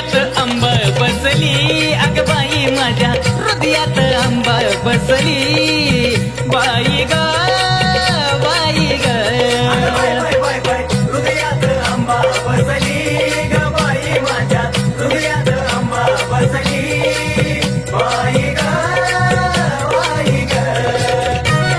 हृदयात आंबा बसली अग बाई माझ्या हृदयात आंबा बसली बाई ग बाई ग हृदयात आंबा बसली ग बाई माझ्या हृदयात आंबा बसली बाई ग बाई ग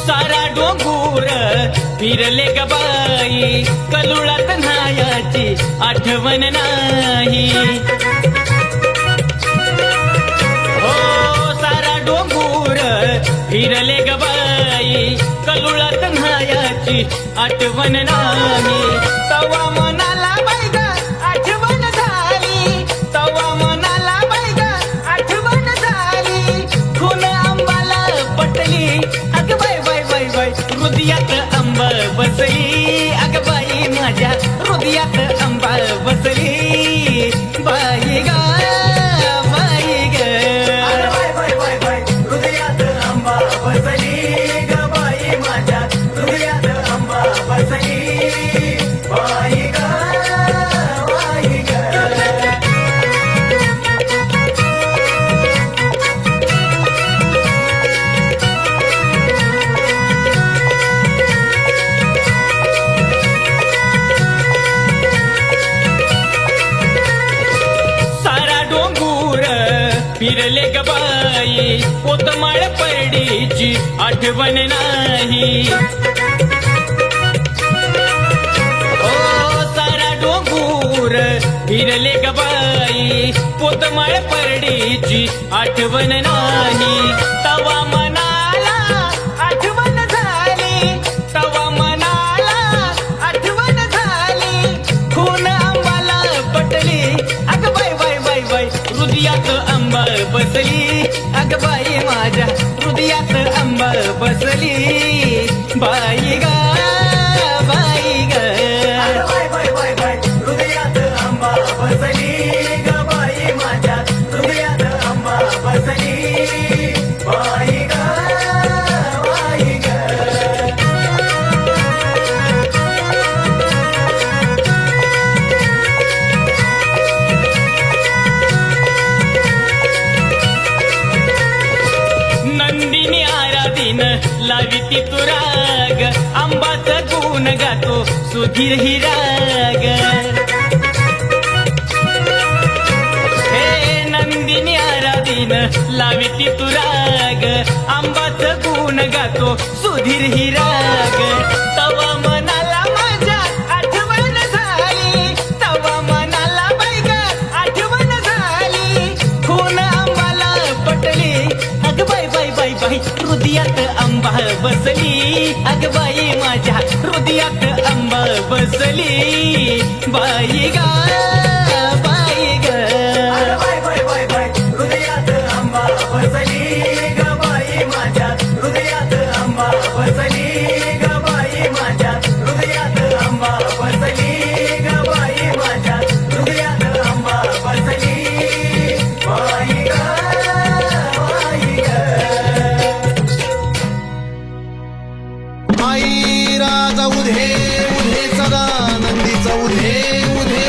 सारा डोंगूर फिरले ग बाई कलुळात न्हायाची आठवण नाही हो सारा डोंगूर फिरले ग बाई कलुळात न्हायाची आठवण नाही तवा मनाला बाई ग आठवण झाली तवा मनाला बाई ग आठवण झाली खून आंबाला पटली अग बाई बाई बाई बाई हृदयात आंबा बसली अग बाई माझ्या हृदयात आंबा बसली बाई ग बाई ग हृदयात आंबा बसली ग बाई माझ्या हृदयात आंबा बसली बाई ग बाई ग सारा डोंगूर फिरले ग बाई पोतमाळ परडीची आठवण नाही ओ सारा डोंगूर फिरले ग बाई पोतमाळ परडीची आठवण नाही तवा मनाला आठवण झाली तवा मनाला आठवण झाली खून आंबाला पटली अग बाई बाई बाई बाई हृदयात आंबा बसली अग बाई माझ्या हृदयात आंबा बसली बाई ग बाई ग हृदयात आंबा बसली ग बाई माझ्या हृदयात आंबा बसली बाई ग बाई ग नंदिनी आराधीन लाविती तुराग आंबाचा गुण गातो सुधीर ही राग हे नंदिनी आराधीन लाविती तुराग आंबाचा गुण गातो सुधीर ही राग तवा मनाला माझ्या आठवण झाली तवा मनाला बाई ग आठवण झाली खून आंबाला पटली अग बाई बाई बाई बाई हृदयात आंबा बसली अग बाई माझ्या हृदयात आंबा बसली बाई ग बाई ग हृदयात आंबा बसली ग बाई माझ्या हृदयात आंबा बसली ग बाई माझ्या हृदयात आंबा बसली ग बाई माझ्या हृदयात आंबा बसली बाई ग बाई ग आई राजा उधे उधे सदा नंदीचा उधे उधे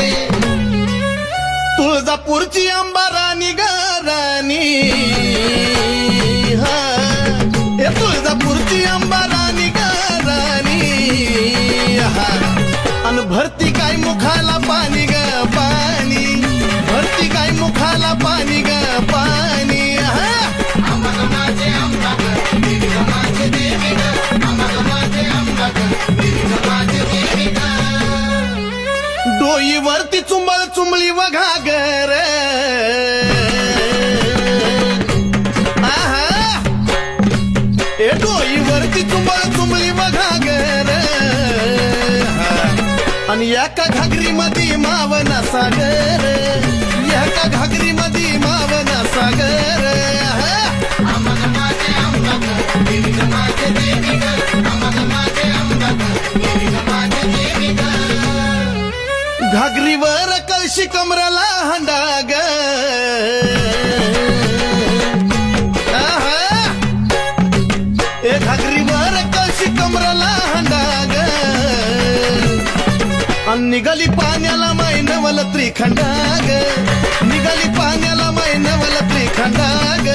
तुळजापूरची अंबा राणी ग राणी हा हे तुळजापूरची अंबा राणी ग राणी हा अन भरती काय मुखाला पाणी ग पाणी भरती काय मुखाला पाणी ग पाणी हा डोईवरती चुंबळ चुंबळी व घागर आहा ए डोईवरती चुंबळ चुंबळी व घागर आणि एका घागरी मध्ये मावना सागर एका घागरी मध्ये मावना सागर घागरीवर कळशी कमराला हंडाग पाण्याला मैनवल त्रिखंडा ग निघाली पाण्याला मैनवल त्रिखंडा ग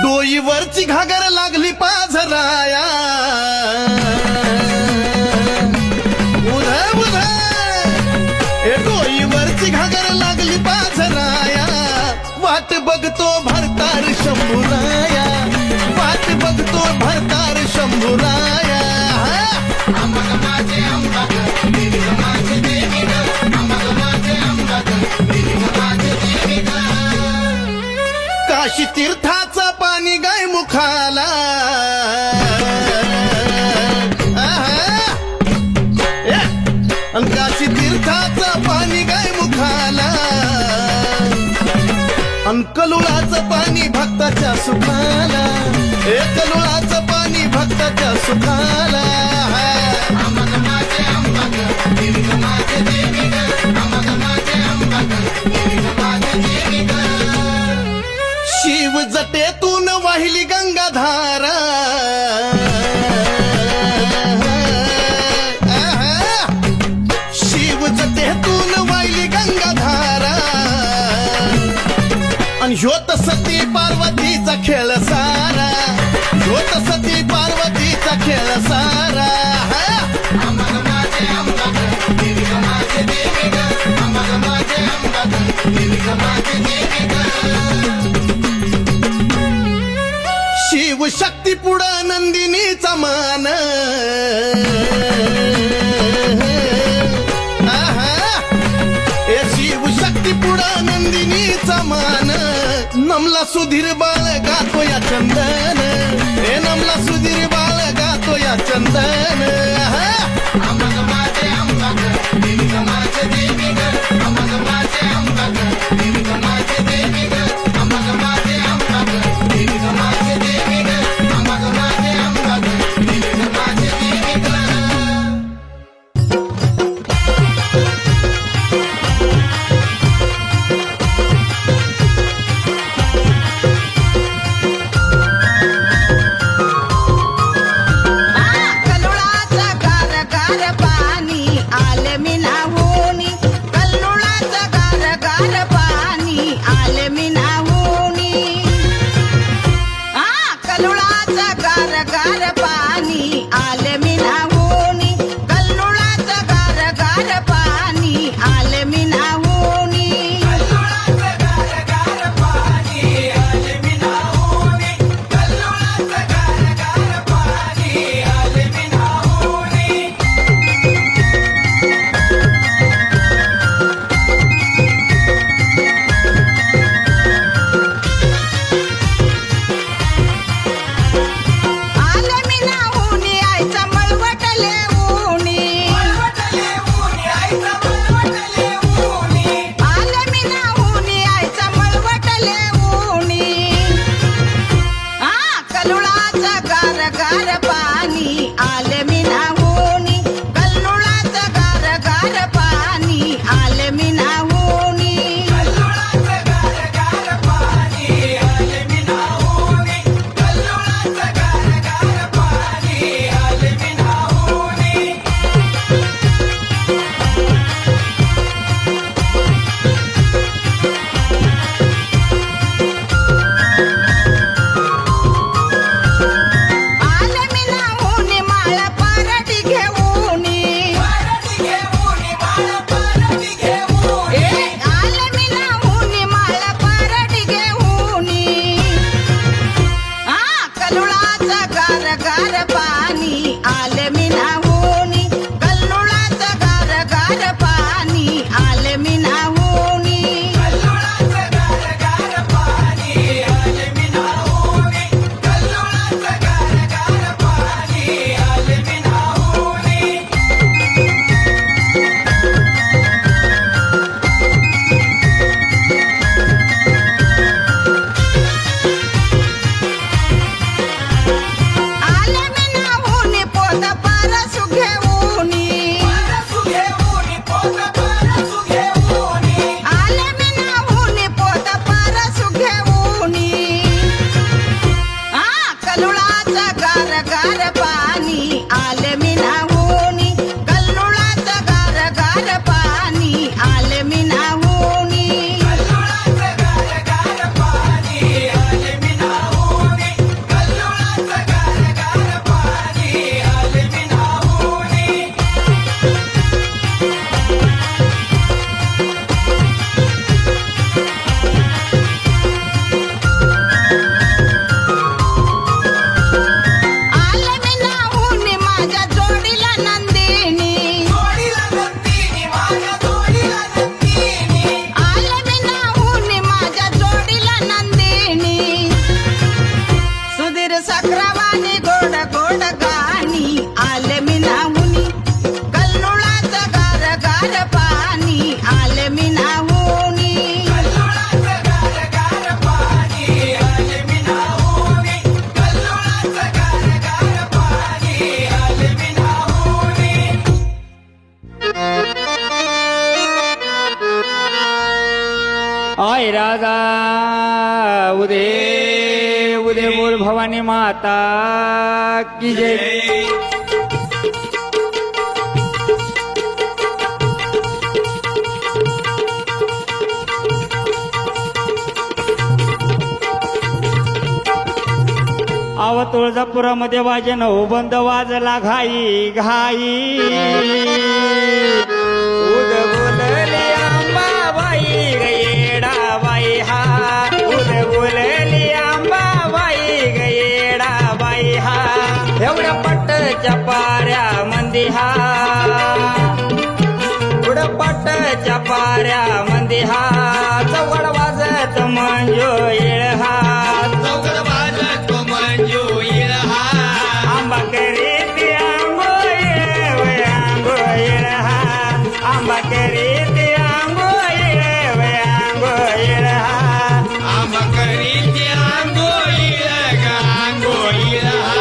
डोईवरची घागर लागली पाझराया उध उध ए डोईवरची घागर लागली पाझराया वाट बघतो भरतार शंभूराया वाट बघतो भरतार शंभूराया काशी तीर्थाचं पाणी गाय मुखाला काशी तीर्थाचं पाणी गाय मुखाला अन कलुळाचं पाणी भक्ताच्या सुखाला कलुळाचं पाणी भक्ताच्या सुखाला शिव जटेतून वाहिली गंगाधारा शिव जटेतून वाहिली गंगाधारा आणि ह्योत सती पार्वतीचा खेळ सारा ह्योत सती पार्वतीचा खेळ सारा शिव शक्ती पुढं नंदिनीचा मान शिव शक्ती पुढं नंदिनीचा मान नमला सुधीर बाळ गातो या चंदन नमला सुधीर बाळ गातो या चंदन आले मी नाहून पोत पारसु तुळ भवानी माता की जय. आव तुळजापुरामध्ये वाजन हो बंद वाजला घाई घाई. उद बोलली अंबाबाई गयेडाबाई हा. उद बोलली अंबाबाई गयेडाबाई हा. एवढ्या पट्टच्या पाऱ्या मंदी हा. एवढ्या पट्टच्या पाऱ्या मंदी हा. चवड वाजत मंजो येळ हा. चौकड वाजत मंजू येळ हा. आंबा करीत आंबोळे आंबोळ हा. आंबा करीत आंबोळे आंबोळ हा. आंबा करीत आंघोळीळ ग आंघोळीळ हा.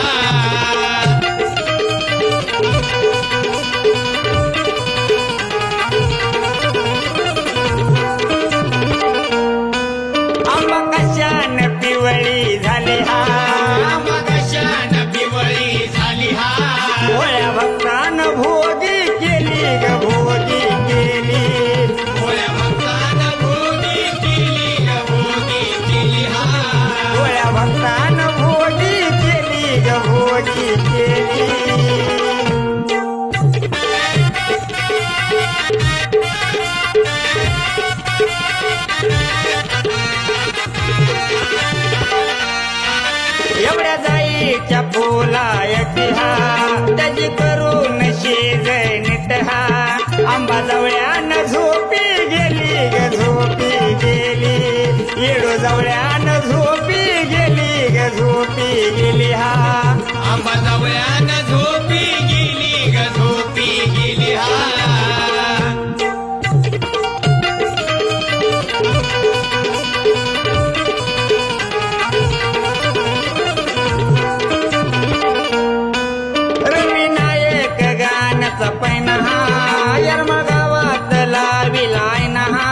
आंबा कशान पिवळी झाली हा. आंबा कशान पिवळी झाली हा. भोळ्या भक्तान भोगी केली ग भोगी केली. भोळ्या भक्तान भोगी केली ग भोगी केली हा. भोळ्या भक्तान भोगी केली ग भोगी केली. एवढ्या जाईच्या फुलायची हा. त्याची करून शेज नीट हा. आंबा जवळ्यान झोपी गेली ग झोपी गेली. येडो जवळ्यान झोपी गेली ग झोपी गेली हा. आंबा जवळ्यान झोपी गेली ग झोपी गेली हा. रवी नायक गाण्याचा पैना हा. यर्मगावात लाविलाय ना हा.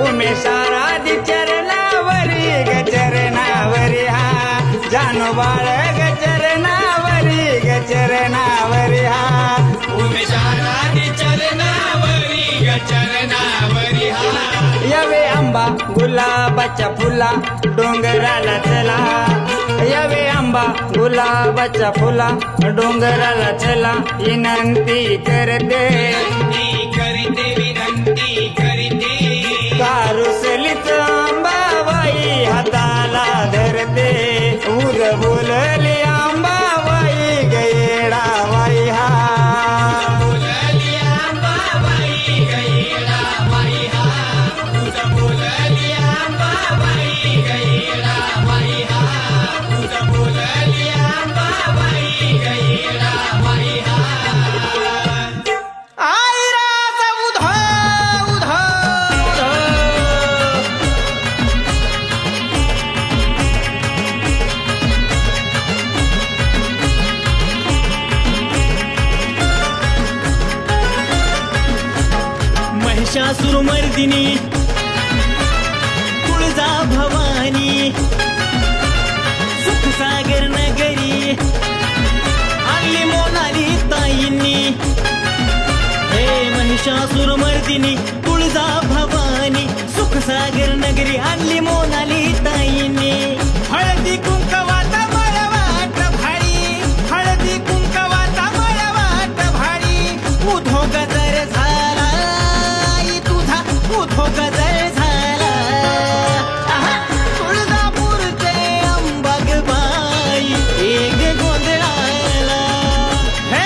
उमेश आराधी चरणावरी ग चरणावरी हा. जानू बाळ ग चरणावरी ग चरणावरी हा. उमेशारानी चरणावरी ग चरणावरी हा. यावे आंबा गुलाबाच्या फुला डोंगराला चला. यावे आंबा गुलाबाच्या फुला डोंगराला चला. विनंती करते विनंती करीते विनंती करीते. कारुसलीच आंबाबाई हाताला धरते. उद बोलली आंबाबाई गयेडाबाई हा. बोलली आंबाबाई गयेडाबाई हा. तुझ बोलली आंबाबाई गयेडाबाई हा. तुझ बोलली आंबाबाई गयेडाबाई हा. आईराचा उधा उधा उधा. महिषासुरमर्दिनी तुळजा भवानी सुखसागर नगरी आणली मोनाली ताईंनी. हे महिषासुरमर्दिनी तुळजा भवानी सुखसागर नगरी आणली मोनाली ताईंनी. हळदी कुंकवाचा मळवाट भारी. हळदी कुंकवाचा मळवाट भारी. उधो गजर झाला आई तुझा उधो गजर झाला. आहा, तुळजापूरचे अंबागबाई एक गोंधळाला. हे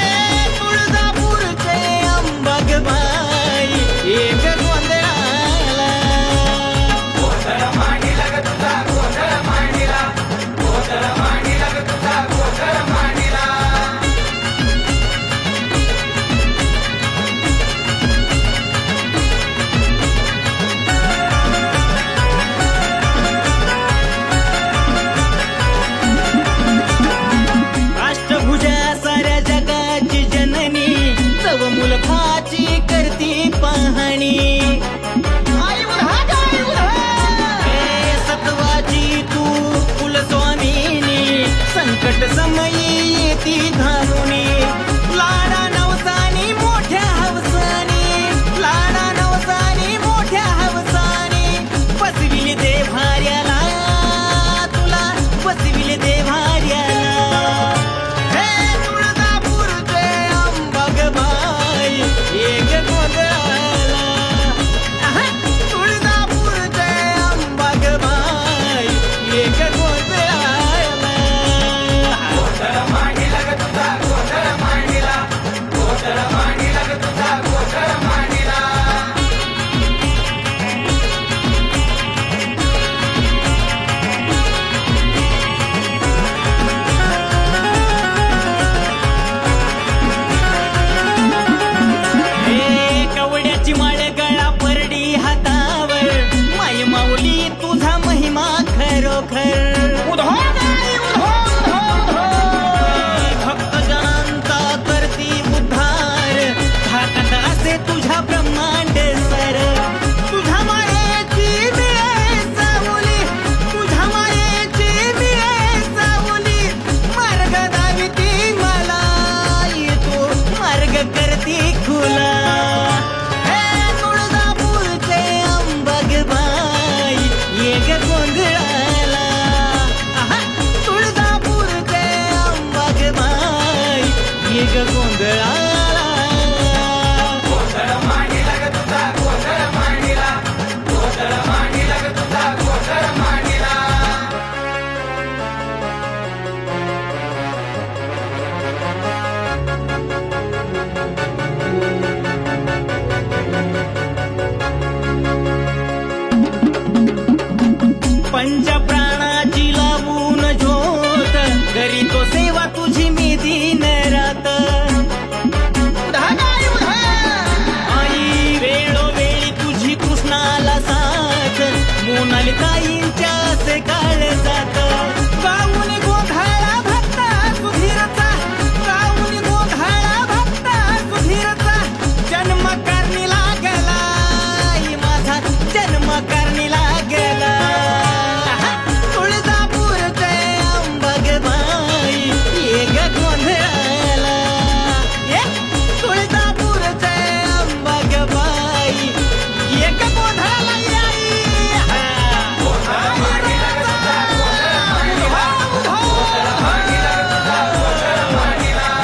तुळजापूरचे अंबागबाई एक गोंधळाला. गोंधळ मांडील ग ती धावणी लाडा नवसानी मोठ्या हवसानी लाडा नवसानी मोठ्या हवसानी बसविले देव्हाऱ्याला तुला बसविले देव्हाऱ्याला हे तुळजापूरचे अंबाबाई एक गोंधळाला तुळजापूरचे अंबाबाई एक गोंधळाला कवड्याची माळ गळा परडी हातावर माय माऊली तुझा महिमा खरोखर भक्त जनांचा करती उद्धार धाकट असे तुझ्या ब्रह्मांड सर तुझ्या मायेची मिळे सावली तुझ्या मायेची मिळे सावली मार्ग दाविती मला येतो मार्ग करती खुला एक गोंधळाला तुळजापूरचे अंबाबाई एक गोंधळाला पंचप्राणाची लावून ज्योत करी तो सेवा तुझी मी दिन रात आई वेळोवेळी तुझी कृष्णाला साथ मोनाली ताईंच्या असे काळ जात गाऊन गोधाळा भक्ता सुधीरचा गाऊन गोधाळा भक्ता सुधीरचा जन्म करणी लागला आई माझा जन्म करणी लागला एक गोंधळाला तुळजापूरचे अंबाबाई एक गोंधळाला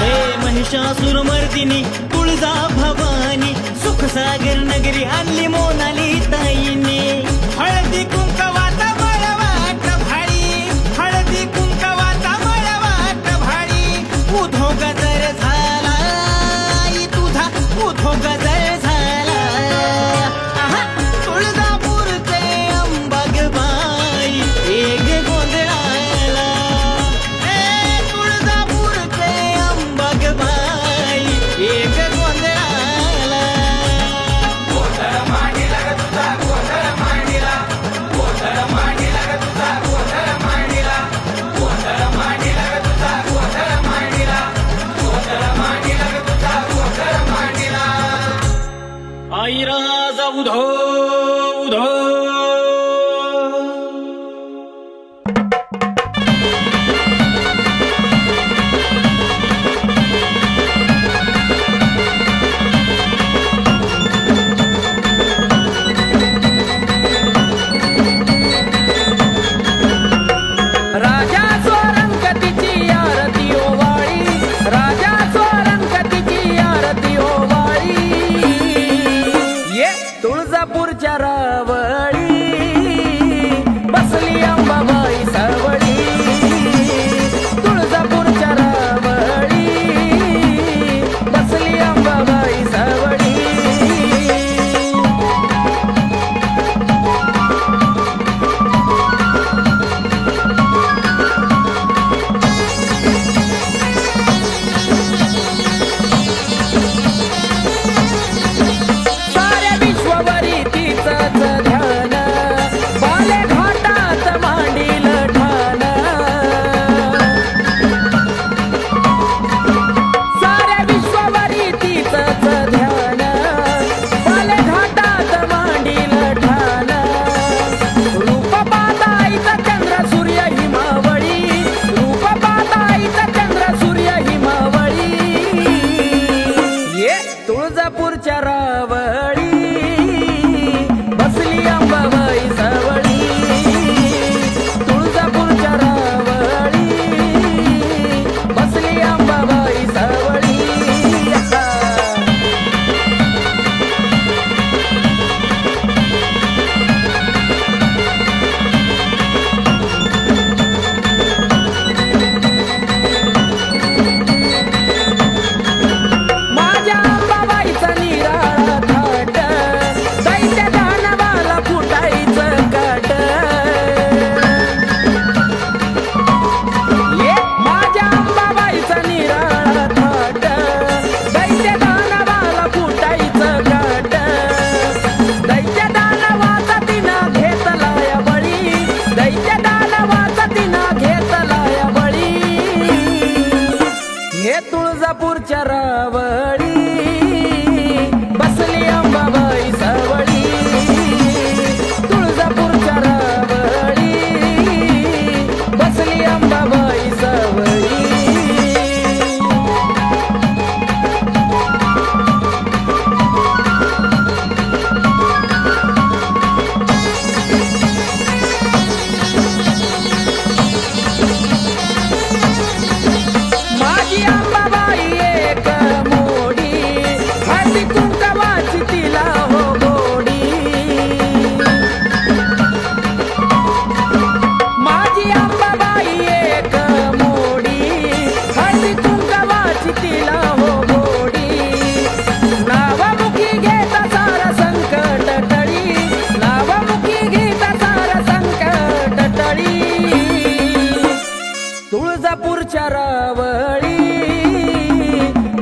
हे महिषासुरमर्दिनी तुळजा भवानी सुखसागर नगरी आणली मोनाली ताईने हळदी कुंकवाचा मळवाट भाडी हळदी कुंकवाचा मळवाट भाडी उधो गजर झाला तुझा उधो गजर झाला तुळजापूरचे अंबाबाई एक गोंधळाला तुळजापूरचे अंबाबाई एक गोंधळाला तुळजापूरच्या रावळी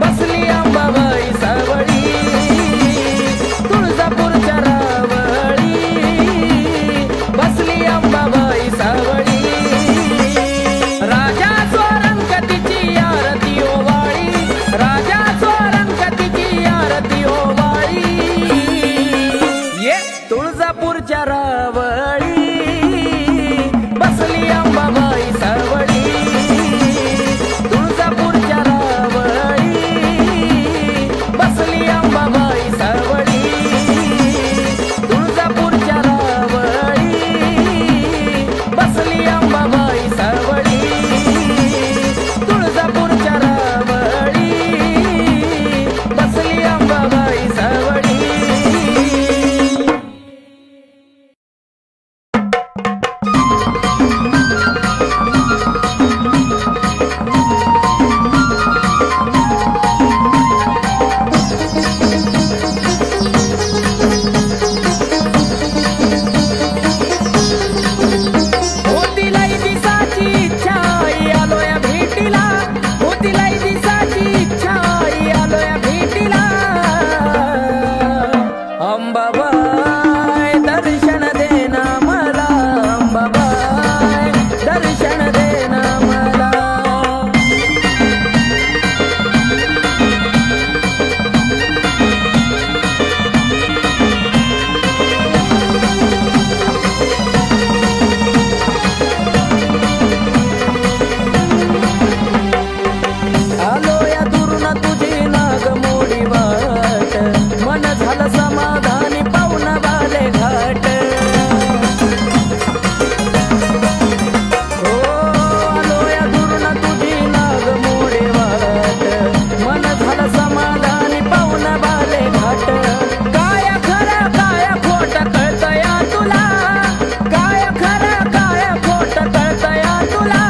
बसली अंबाबाई सावळी. तुळजापूरच्या रावळी बसली अंबाबाई सावळी. राजा स्वरंगतीची आरती ओवाळी, राजा स्वरंगतीची आरती ओवाळी. ये तुळजापूरच्या रावळी बसली अंबाबाई सावळी. तुळजापूरच्या रावळी बसली अंबाबाई सावळी. तुळजापूरच्या रावळी बसली अंबाबाई सावळी. तुळजापूरच्या रावळी बसली अंबाबाई सावळी. होतीलाई दिसाची इच्छा आलोया भेटीला. होतीलाई दिसाची इच्छा आलोया भेटीला. अंबाबाई दर्शन देना मला. अंबाबाई दर्शन देना मला. आलोया दुरून तुझी नाग मोडी वाट. मन झालं समाधानी पाहुण बाले घाट. हो आलोया दुरून तुझी नाग मोडी वाट. मन झालं समाधानी पाहुण बाले घाट. काय खरं काय खोट कळतया तुला. काय खरं काय खोट कळतया तुला.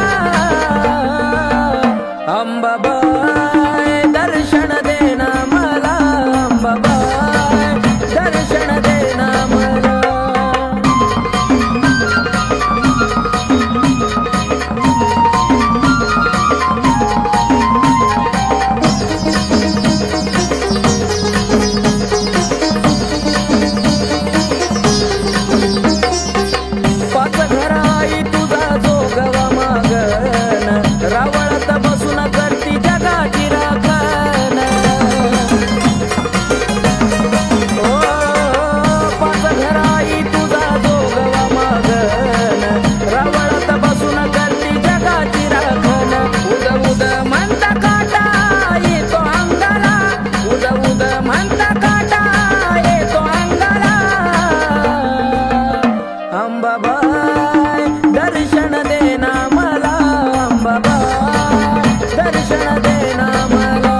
अंबाबाई दर्शन देना मला. अंबाबाई दर्शन देना मला. पाच घर आई तुझा जोगवा मागन. रावळात बसून करती जगाची राखण. ओ पाच घर आई तुझा जोगवा मागन. रावळात बसून करती जगाची राखण. उद उद म्हणता काटा येतो अंगाला. उद उद म्हणता काटा येतो अंगाला. अंबाबाई दर्शन देना मला. अंबाबाई दर्शन देना मला.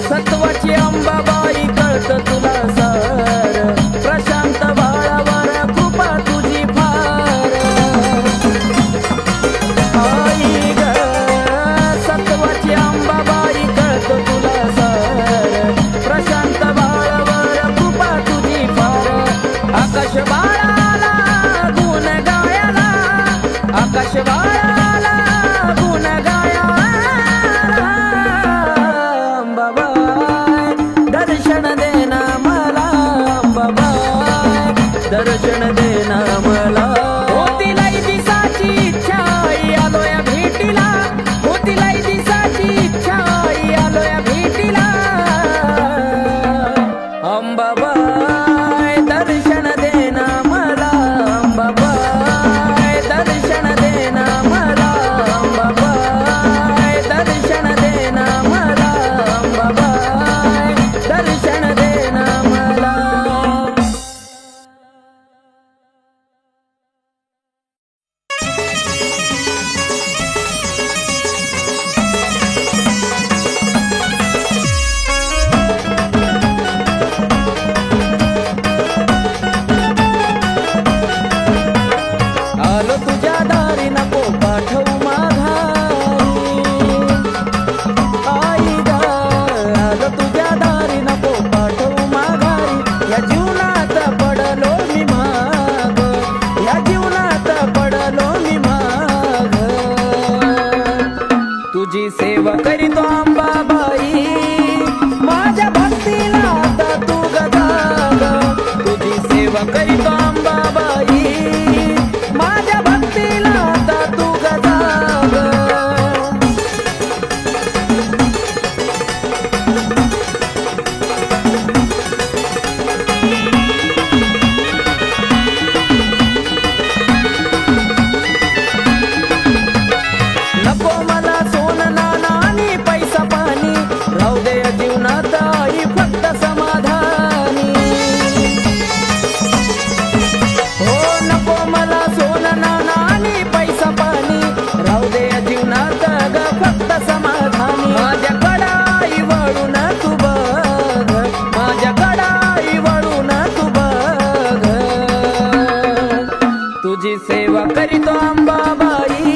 सत्वाची अंबाबाई कळत तुला सार. प्रशांत बाळावर कृपा तुझी फार. आई ग सत्वाची अंबाबाई कळत तुला सार. प्रशांत बाळावर कृपा तुझी फार. आकाश बाळाला गुण गायला. आकाश बाळाला गुण गायला. अंबाबाई दर्शन देना मला. अंबाबाई दर्शन देना मला. होतीलाई दिसाची इच्छा आलोया भेटीला. होतीलाई दिसाची इच्छा तुझी सेवा करीतो अंबाबाई माझ्या भक्तीला आता तू गजाग तुझी सेवा करीतो अंबाबाई माझ्या भक्तीला आता तू गजाग नको मला सोनं नाणं आणि पैसा पाणी राहू दे जीवनात आई फक्त समाधानी हो नको मला सोनं नाणं आणि पैसा पाणी राहू दे जीवनात ग फक्त समाधानी माझ्याकडं आई वळून तू बघ माझ्याकडं आई वळून तू बघ तुझी सेवा करीतो अंबाबाई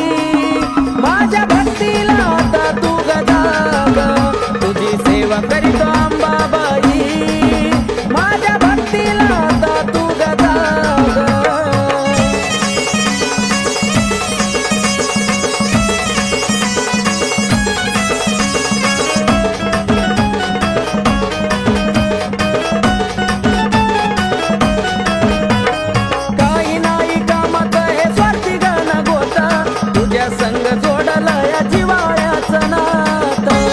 माझ्या भक्तीला आता तू गजाग तुझी सेवा करीतो अंबाबाई माझ्या भक्तीला आता तू गजाग काही नाही कामात हे स्वार्थी गाणं गोता तुझ्या संग जोडला या जिवाळ्याचं नातं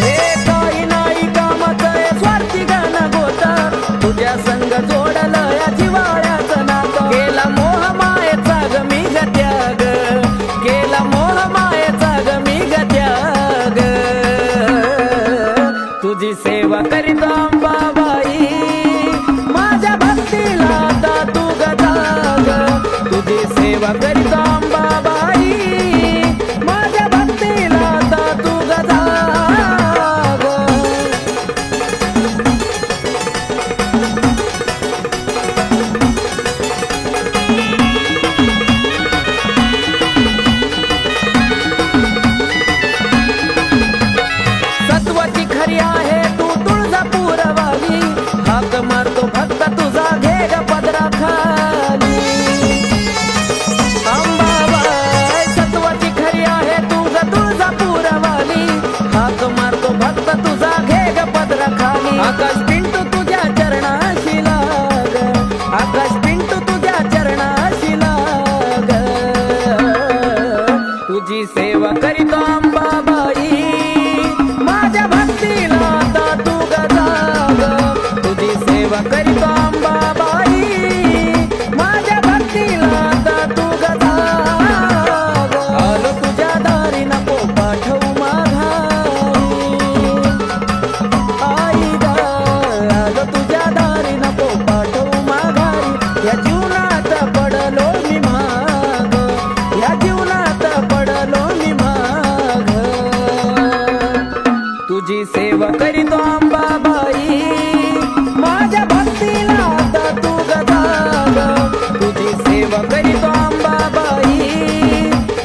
हे काही नाही कामात हे स्वार्थी गाणं गोता तुझ्या संग जोडला या जिवाळ्याचं नातं केला मोह मायेचा ग मी ग त्याग केला मोह मायेचा ग मी ग त्याग तुझी सेवा करीत अंबाबाई माझ्या भक्तीला आता तू गजाग तुझी सेवा करीत अंबाबाई माझ्या भक्तीला आता तू गजाग सत्वाची खरी आहे तू तुळजापूरवाली हाक मारतो भक्त तुझा घे ग पदरा खाली अंबाबाई सत्वाची खरी आहे तू ग तुळजापूरवाली हाक मारतो भक्त तुझा घे ग पदरा खाली आकाश पिंटू तुझ्या चरणाशी लाग आकाश पिंटू तुझ्या चरणाशी लाग तुझी सेवा करीतो अंबाबाई माझ्या भक्तीला आता तू गजाग तुझी सेवा करीतो अंबाबाई माझ्या भक्तीला आता तू गजाग आलो तुझ्या दारी नको पाठवू माघारी आई ग आलो तुझ्या दारी नको पाठवू माघारी या जीवनात पडलो मी माग या जीवनात पडलो मी माग तुझी सेवा करीतो अंबाबाई माझ्या भक्तीला आता तू गजाग तुझी सेवा करीतो अंबाबाई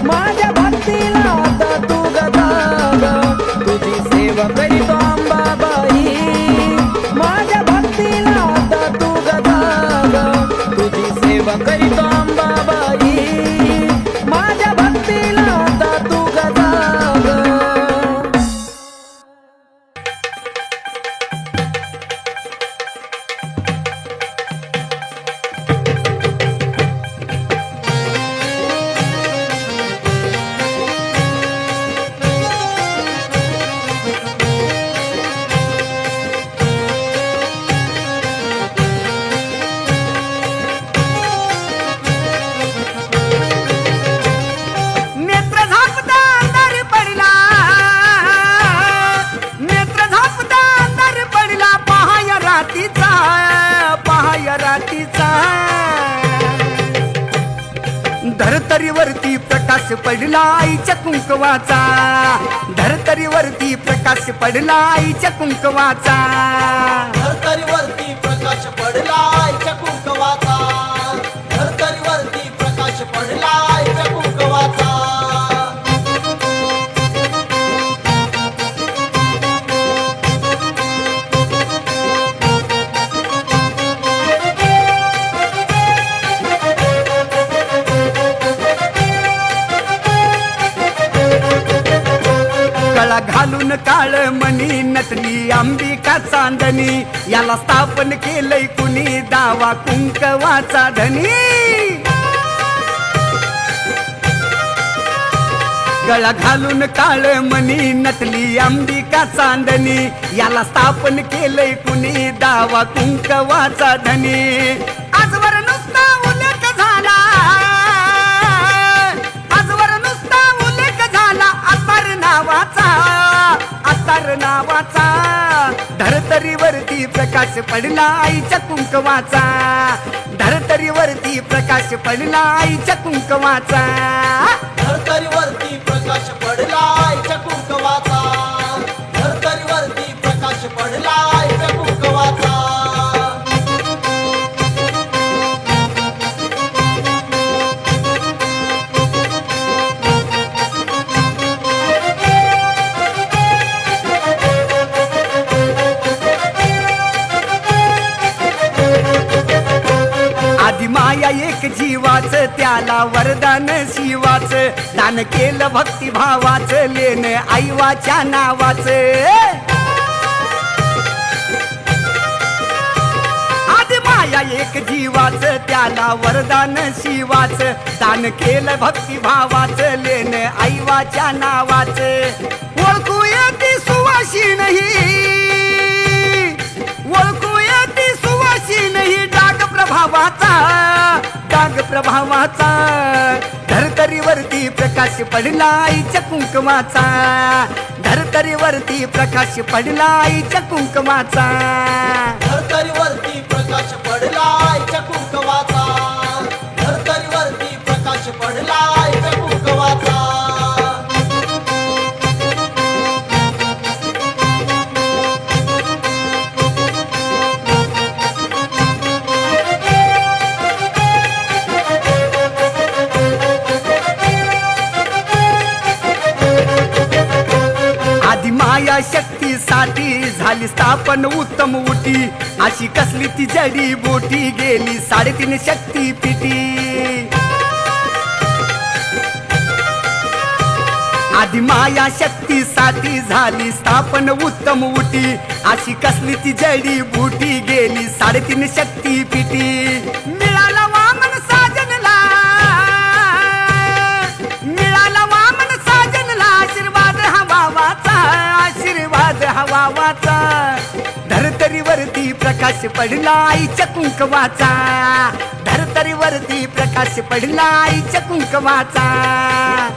माझ्या भक्तीला आता तू गजाग तुझी सेवा करीतो अंबाबाई माझ्या भक्तीला आता तू गजाग तुझी सेवा करीतो अंबाबाई माझ्या भक्तीला आता तू गजाग नेत्र झापता अंधार पडला नेत्र झापता अंधार पडला पहाय रातीचा धरतरीवरती प्रकाश पडला आईच्या कुंकवाचा धरतरीवरती प्रकाश पडला आईच्या कुंकवाचा धरतरीवरती प्रकाश पडला आईच्या कुंकवाचा धरतरीवरती प्रकाश पडला आईच्या कुंकवाचा काळ मणी नटली अंबिका चांदणी याला स्थापन केलंय कुणी दावा कुंकवाचा धनी गळा घालून काळ मणी नटली अंबिका चांदणी याला स्थापन केलंय कुणी दावा कुंकवाचा धनी आजवर नुसता उल्लेख झाला आजवर नुसता उल्लेख झाला अत्तर नावाचा धरतरीवरती प्रकाश पडला आईच्या कुंकवाचा धरतरीवरती प्रकाश पडला आईच्या कुंकवाचा धरतरीवरती प्रकाश पडला आईच्या कुंकवाचा धरतरीवरती प्रकाश पडला आईच्या कुंकवाचा आधी माया एक जीवाच त्याला वरदान शिवाच दान केलं भक्तिभावाच लेन आईवाच्या नावाच आधी माया एक जीवाच त्याला वरदान शिवाच दान केलं भक्तिभावाच लेन आईवाच्या नावाच ओळखू येते सुवाशी नाही ओळखू येते सुवाशी नाही डाग प्रभावाचा धरतरीवरती प्रकाश पडला आईच्या कुंकवाचा धरतरीवरती प्रकाश पडला आईच्या कुंकवाचा धरतरीवरती प्रकाश पडला आईच्या कुंकवाचा धरतरीवरती प्रकाश पडला आईच्या कुंकवाचा माया शक्तीसाठी झाली स्थापन उत्तम उटी अशी कसली ती जडी बोटी गेली 3.5 शक्तीपीठी आधी माया शक्तीसाठी झाली स्थापन उत्तम उटी अशी कसली ती जडी बोटी गेली 3.5 शक्तीपीठी मिळाला वामन साजनला मिळाला वामन साजनला आशीर्वाद हवावाचा धरतरीवरती प्रकाश पडला आईच्या कुंकवाचा धरतरीवरती प्रकाश पडला आईच्या कुंकवाचा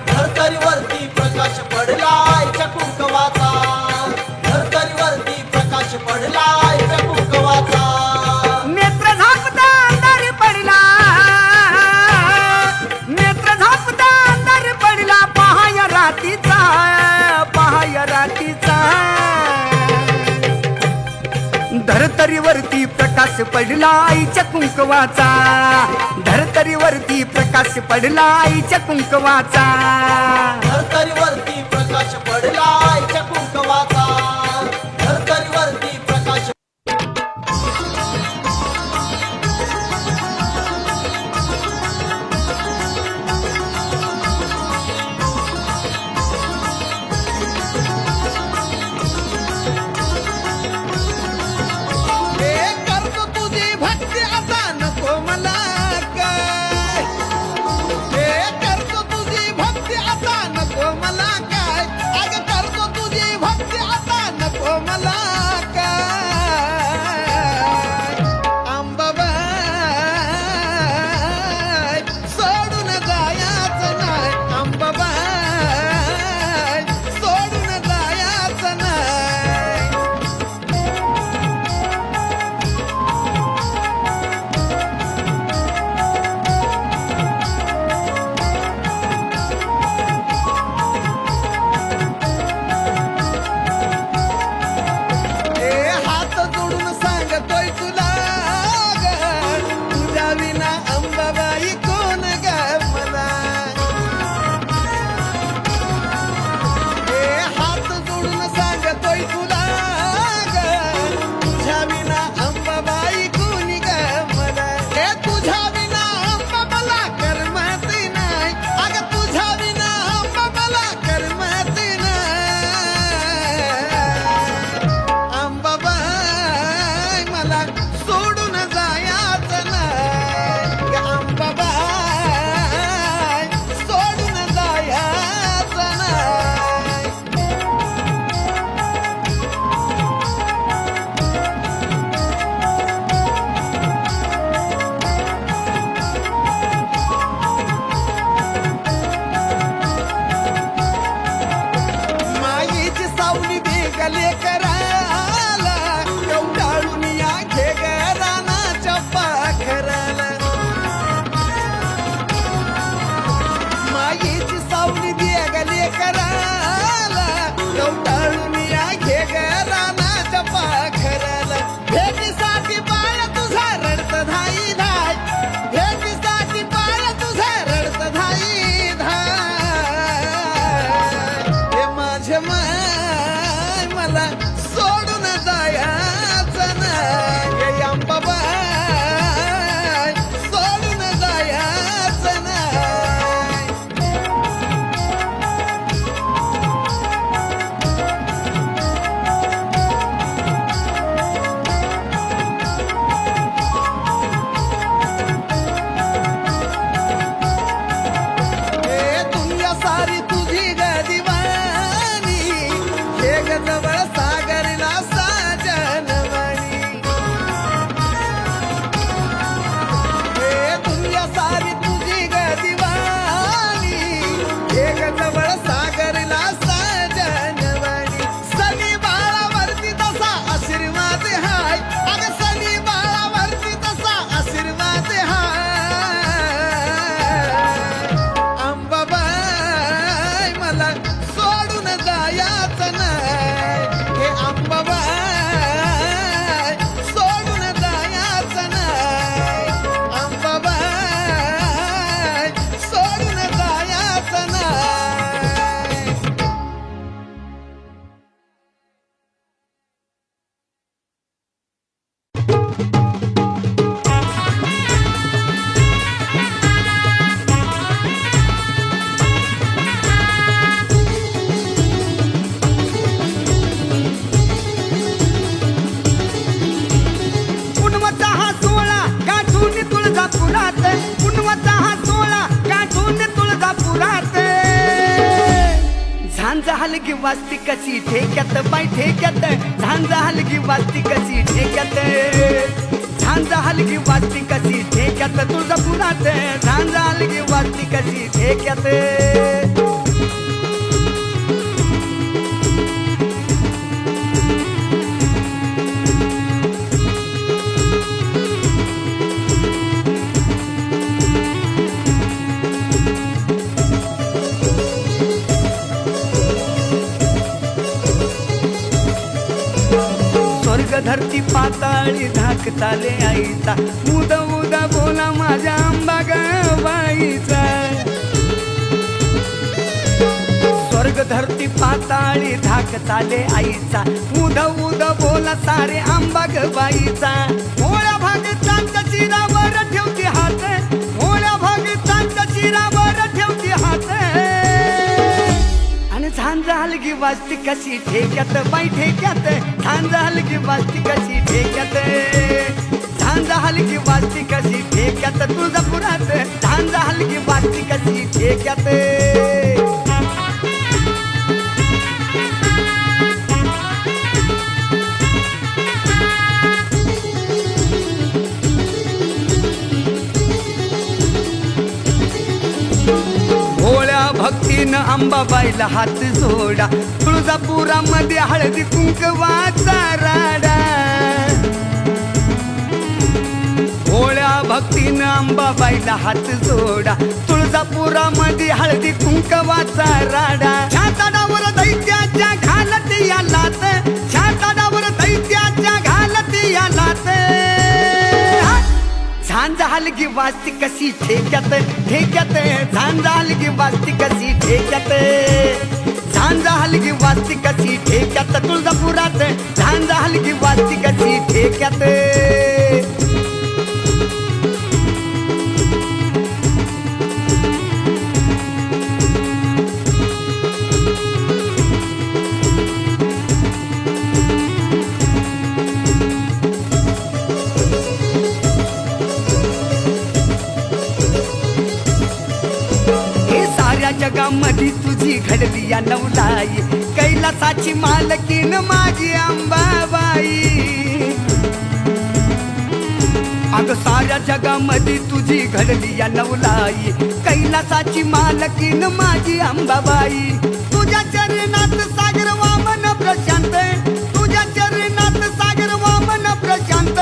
धरतरीवरती प्रकाश पडला आईच्या कुंकवाचा धरतरीवरती प्रकाश पडला आईच्या कुंकवाचा नेत्र झापता अंधार पडला नेत्र झापता अंधार पडला पहाया रातीचा धरतरीवरती प्रकाश पडला आईच्या कुंकवाचा धरतरीवरती प्रकाश पडला आईच्या कुंकवाचा धरतरीवरती प्रकाश पडला आईच्या कुंकवाचा धरतरीवरती प्रकाश झांजा हलगी वाजती कशी ठेक्यात बाई ठेक्यात झांजा हलगी वाजती कशी ठेक्यात झांजा हलगी वाजती कशी ठेक्यात तुळजापुरात झांजा हलगी वाजती कशी ठेक्यात स्वर्ग धरती पाताळी धाकताले आईचा उद उद बोला माझ्या आंबा गावाईचा स्वर्ग धरती पाताळी धाकताले आईचा उद उद बोला सारे आंबा गवाईचा भोळ्या भागतांच्या शिरावर ठेवती हात भोळ्या भागतांच्या शिरावर ठेवती हात आणि झांजा हलगी वाजती कशी ठेक्यात बाई ठेक्यात झांजा हलगी वाजती कशी ठेक्यात झांजा हलगी वाजती कशी ठेक्यात तुळजापुरात झांजा हलगी वाजती कशी ठेक्यात भक्तीनं अंबाबाईला हात जोडा तुळजापुरामध्ये हळदी कुंकवाचा राडा भोळ्या भक्तीनं अंबाबाईला हात जोडा तुळजापुरामध्ये हळदी कुंकवाचा राडा छाताडावर दैत्याच्या घालत या लात छाताडावर दैत्याच्या घालत या लात झांजा हलगी वाजती कशी ठेक्यात ठेक्यात झांजा हलगी वाजती कशी ठेक्यात झांजा हलगी वाजती कशी ठेक्यात तुळजापुरात झांजा हलगी वाजती कशी ठेक्यात जगामध्ये तुझी घडली या नवलाई कैलासाची मालकीन माझी अंबाबाई अग साऱ्या जगामध्ये तुझी घडली या नवलाई कैलासाची मालकीन माझी अंबाबाई तुझ्या चरणात सागर वामन प्रशांत तुझ्या चरणात सागर वामन प्रशांत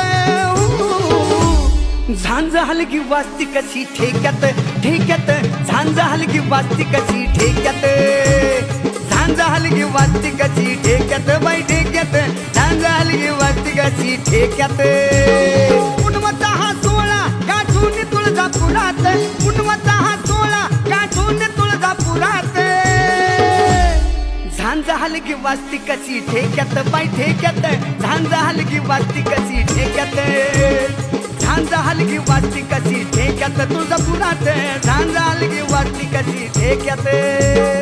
झांजा हलगी वाजती कशी ठेक्यात ठेक्यात झांजा हलगी वाजती कशी ठेक्यात झांजा हलगी वाजती कशी ठेक्यात बाई ठेक्यात झांजा हलगी वाजती कशी ठेक्यात पुनवचा हा सोळा गाठून तुळजापुरात पुनवचा हा सोळा गाठून तुळजापुरात झांजा हलगी वाजती कशी ठेक्यात बाई ठेक्यात झांजा हलगी वाजती कशी ठेक्यात झांजा हलगी वाजती कशी ठेक्यात तुळजापुरात झांजा हलगी वाजती कशी ठेक्यात